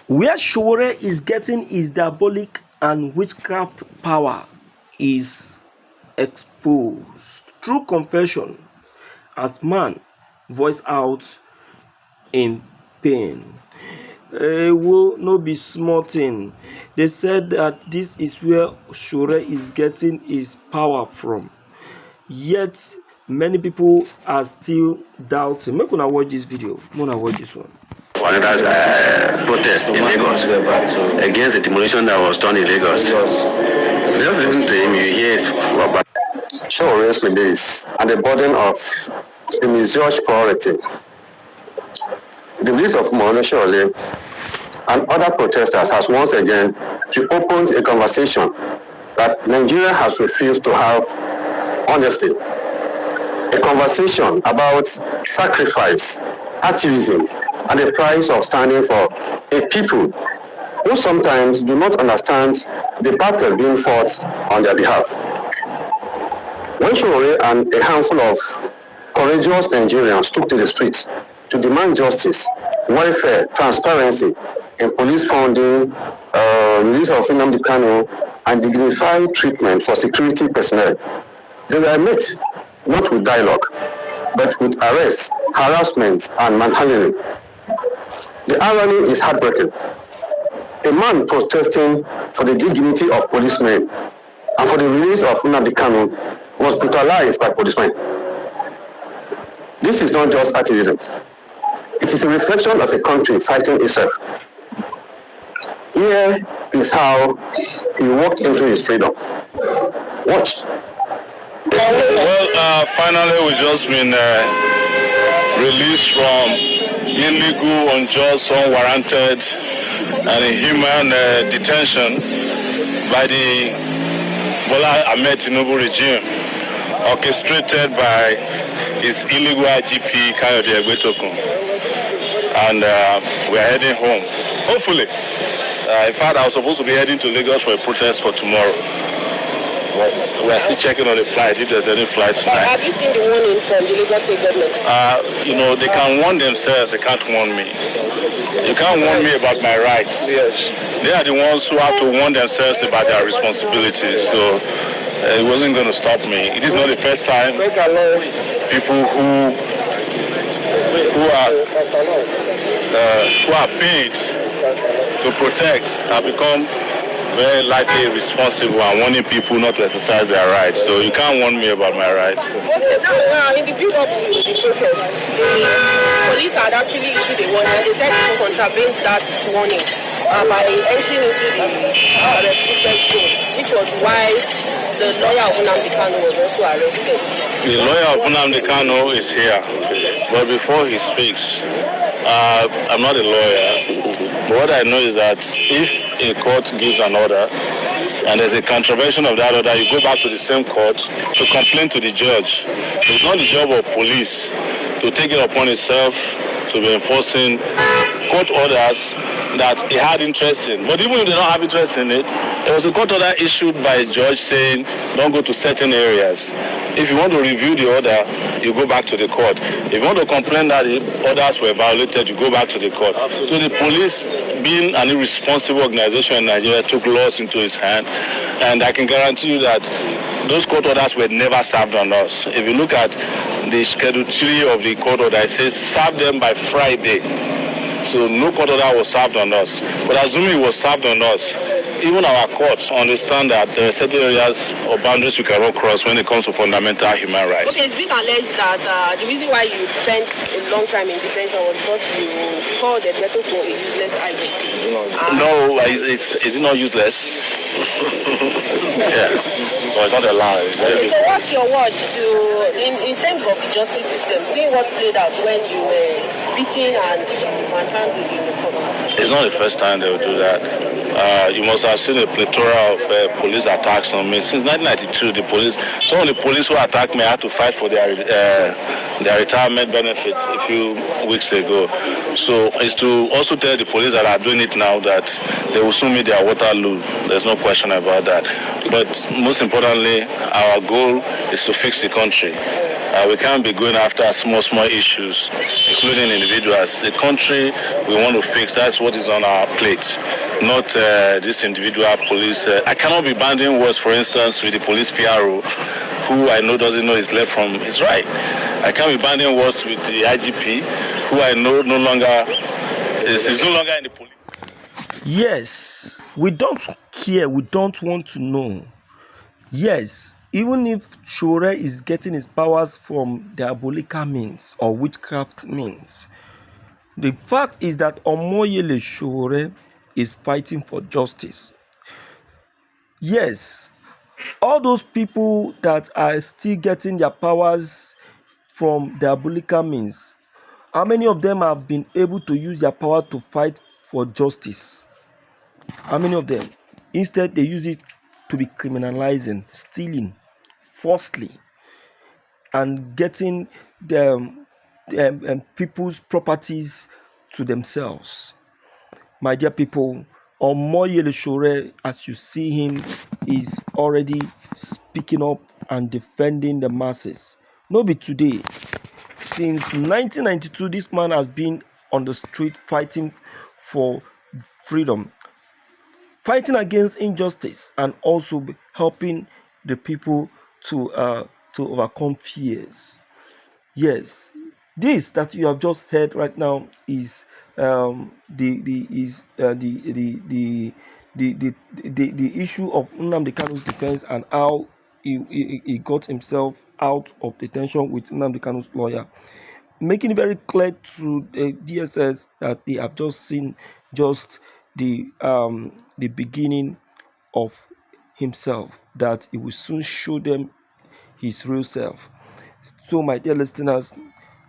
Where Sowore is getting his diabolic and witchcraft power is exposed through confession as man voice out in pain. Will not be small thing. They said that this is where Sowore is getting his power from. Yet many people are still doubting. Make una watch this video. Make una watch this one. Another protest in Lagos against the demolition that was done in Lagos. So just listen to him, you hear it about Sowore's release and the burden of the misjudged priority. The release of Sowore and other protesters has once again reopened a conversation that Nigeria has refused to have honestly. A conversation about sacrifice, activism, and the price of standing for a people who sometimes do not understand the battle being fought on their behalf. When Sowore and a handful of courageous Nigerians took to the streets to demand justice, welfare, transparency in police funding, release of Nnamdi Kanu, and dignified treatment for security personnel, they were met not with dialogue, but with arrests, harassment, and manhandling. The irony is heartbreaking. A man protesting for the dignity of policemen and for the release of Nnamdi Kanu was brutalized by policemen. This is not just activism. It is a reflection of a country fighting itself. Here is how he walked into his freedom. Watch. Well, finally we've just been released from illegal, unjust, unwarranted, and inhuman detention by the Bola Ahmed Tinubu regime, orchestrated by his illegal IGP Kayode Egbetokun. And we are heading home, hopefully. In fact, I was supposed to be heading to Lagos for a protest for tomorrow. We are still checking on the flight, if there's any flight tonight. Have you seen the warning from the Lagos State government? They can warn themselves, they can't warn me. You can't warn me about my rights. Yes. They are the ones who have to warn themselves about their responsibilities. So it wasn't going to stop me. It is not the first time people who are paid to protect have become very likely responsible and warning people not to exercise their rights. So you can't warn me about my rights. Okay, now in the build-up to the protest, the police had actually issued a warning and they said to contravene that warning by entering into the restricted zone, which was why the lawyer of Nnamdi Kanu was also arrested. The lawyer of Nnamdi Kanu is here, but before he speaks, I'm not a lawyer, but what I know is that if a court gives an order and there's a contravention of that order, you go back to the same court to complain to the judge. It's not the job of police to take it upon itself to be enforcing court orders that he had interest in. But even if they don't have interest in it, there was a court order issued by a judge saying don't go to certain areas. If you want to review the order, you go back to the court. If you want to complain that the orders were violated, you go back to the court. Absolutely. So the police, being an irresponsible organization in Nigeria, took laws into its hand. And I can guarantee you that those court orders were never served on us. If you look at the Schedule 3 of the court order, it says serve them by Friday. So no court order was served on us. But assuming it was served on us, even our courts understand that there are certain areas or boundaries we cannot cross when it comes to fundamental human rights. Okay, it's been alleged that the reason why you spent a long time in detention was because you called the Egbetokun for a useless IGP. No, is it not useless? Yeah, but it's not a lie. Okay, so what's your word in terms of the justice system, seeing what played out when you were beaten and manhandled in the court? It's not the first time they will do that. You must have seen a plethora of police attacks on me. Since 1992, some of the police who attacked me had to fight for their retirement benefits a few weeks ago. So it's to also tell the police that are doing it now that they will soon meet their Waterloo. There's no question about that. But most importantly, our goal is to fix the country. We can't be going after small issues, including individuals. The country we want to fix, that's what is on our plate, not this individual police. I cannot be banding words, for instance, with the police PRO, who I know doesn't know his left from his right. I can't be banding words with the IGP, who I know is no longer in the police. Yes, we don't care, we don't want to know. Yes, even if Sowore is getting his powers from diabolical means or witchcraft means, the fact is that Omoyele Sowore is fighting for justice. Yes, all those people that are still getting their powers from diabolical means, how many of them have been able to use their power to fight for justice? How many of them? Instead, they use it to be criminalizing, stealing, falsely, and getting people's properties to themselves. My dear people, Omoyele Sowore, as you see him, is already speaking up and defending the masses. No be today. Since 1992, this man has been on the street fighting for freedom, fighting against injustice, and also helping the people to overcome fears. Yes, this that you have just heard right now is the issue of Nnamdi Kanu's defense and how he got himself out of detention with Nnamdi Kanu's lawyer, making it very clear to the DSS that they have just seen just the beginning of himself, that he will soon show them his real self. So, my dear listeners,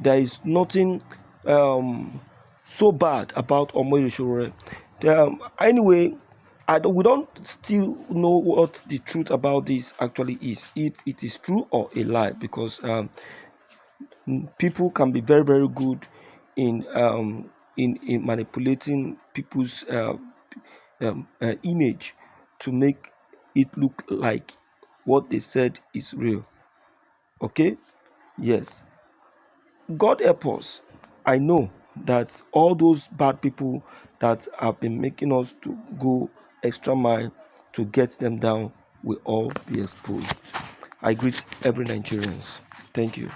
there is nothing so bad about Omoyele Sowore. Anyway, we don't still know what the truth about this actually is, if it is true or a lie, because people can be very, very good in manipulating people's image to make it look like what they said is real. Okay? Yes. God help us. I know that all those bad people that have been making us to go extra mile to get them down will all be exposed. I greet every Nigerians. Thank you.